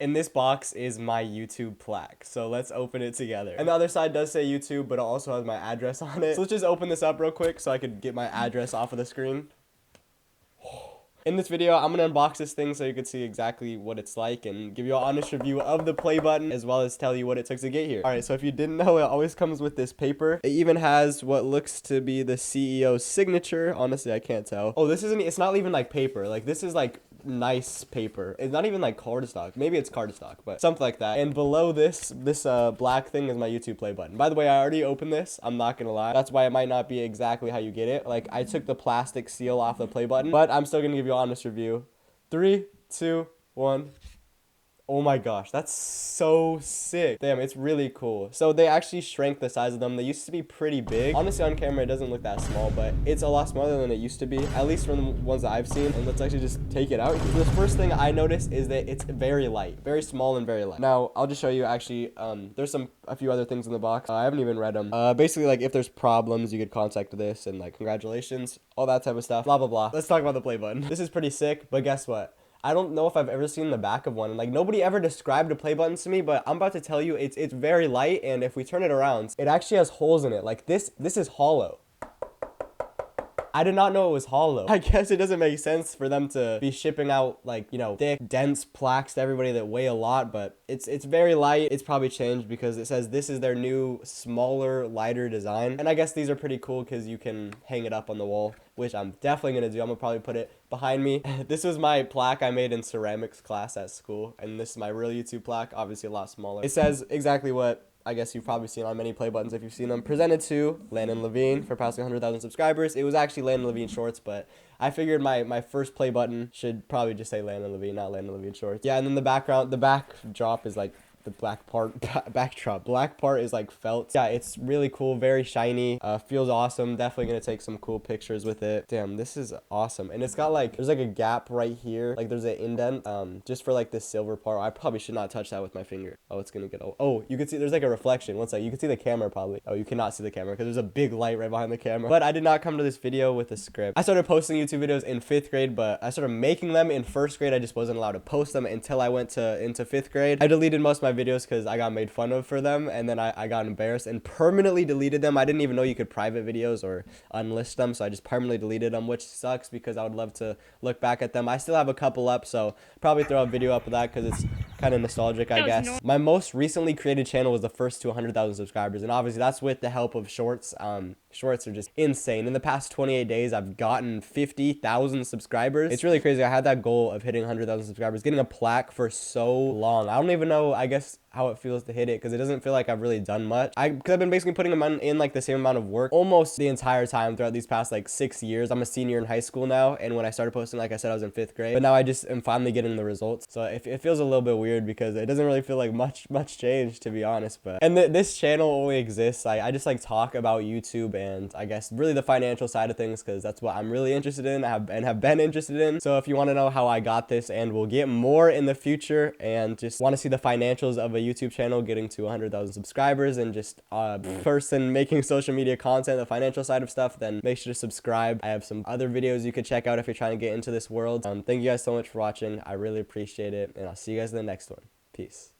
In this box is my YouTube plaque. So let's open it together. And the other side does say YouTube, but it also has my address on it. So let's just open this up real quick so I could get my address off of the screen. In this video, I'm going to unbox this thing so you can see exactly what it's like and give you an honest review of the play button as well as tell you what it took to get here. Alright, so if you didn't know, it always comes with this paper. It even has what looks to be the CEO's signature. Honestly, I can't tell. Oh, it's not even like paper. Like this is like nice paper. It's not even like cardstock. Maybe it's cardstock, but something like that. And below this black thing is my YouTube play button. By the way, I already opened this. I'm not gonna lie. That's why it might not be exactly how you get it. Like I took the plastic seal off the play button, but I'm still gonna give you an honest review. 3, 2, 1. Oh my gosh, that's so sick. Damn, it's really cool. So they actually shrank the size of them. They used to be pretty big. Honestly, on camera, it doesn't look that small, but it's a lot smaller than it used to be, at least from the ones that I've seen. And let's actually just take it out. The first thing I noticed is that it's very light, very small and very light. Now, I'll just show you actually, there's a few other things in the box. I haven't even read them. Basically, like if there's problems, you could contact this and like, congratulations, all that type of stuff, blah, blah, blah. Let's talk about the play button. This is pretty sick, but guess what? I don't know if I've ever seen the back of one. And like nobody ever described the play buttons to me, but I'm about to tell you it's very light, and if we turn it around, it actually has holes in it. Like this is hollow. I did not know it was hollow. I guess it doesn't make sense for them to be shipping out like, you know, thick, dense plaques to everybody that weigh a lot, but it's very light. It's probably changed because it says this is their new smaller, lighter design. And I guess these are pretty cool because you can hang it up on the wall, which I'm definitely gonna do. I'm gonna probably put it behind me. This was my plaque I made in ceramics class at school, and this is my real YouTube plaque, obviously a lot smaller. It says exactly what I guess you've probably seen on many play buttons if you've seen them. Presented to Landon Levine for passing 100,000 subscribers. It was actually Landon Levine Shorts, but I figured my first play button should probably just say Landon Levine, not Landon Levine Shorts. Yeah, and then the backdrop is like the black part is like felt. Yeah, it's really cool, very shiny, feels awesome. Definitely gonna take some cool pictures with it. Damn, this is awesome. And it's got like, there's like a gap right here, like there's an indent just for like this silver part. I probably should not touch that with my finger. Oh, it's gonna get, oh, you can see there's like a reflection. One sec, you can see the camera probably. Oh, you cannot see the camera because there's a big light right behind the camera. But I did not come to this video with a script. I started posting YouTube videos in 5th grade, but I started making them in 1st grade. I just wasn't allowed to post them until I went into 5th grade. I deleted most of my videos because I got made fun of for them, and then I got embarrassed and permanently deleted them. I didn't even know you could private videos or unlist them, so I just permanently deleted them, which sucks because I would love to look back at them. I still have a couple up, so probably throw a video up of that because it's kind of nostalgic, I guess. My most recently created channel was the first to 100,000 subscribers, and obviously that's with the help of shorts. Shorts are just insane. In the past 28 days, I've gotten 50,000 subscribers. It's really crazy. I had that goal of hitting 100,000 subscribers, getting a plaque for so long. I don't even know, I guess, how it feels to hit it because it doesn't feel like I've really done much. Because I've been basically putting them in like the same amount of work almost the entire time throughout these past like 6 years. I'm a senior in high school now, and when I started posting, like I said, I was in 5th grade. But now I just am finally getting the results. So it feels a little bit weird because it doesn't really feel like much change, to be honest. But this channel only exists. I just like talk about YouTube and I guess really the financial side of things because that's what I'm really interested in and have been interested in. So if you want to know how I got this, and we'll get more in the future, and just want to see the financials of a YouTube channel getting to 100,000 subscribers and just a person making social media content, the financial side of stuff, then make sure to subscribe. I have some other videos you could check out if you're trying to get into this world. Thank you guys so much for watching. I really appreciate it, and I'll see you guys in the next one. Peace.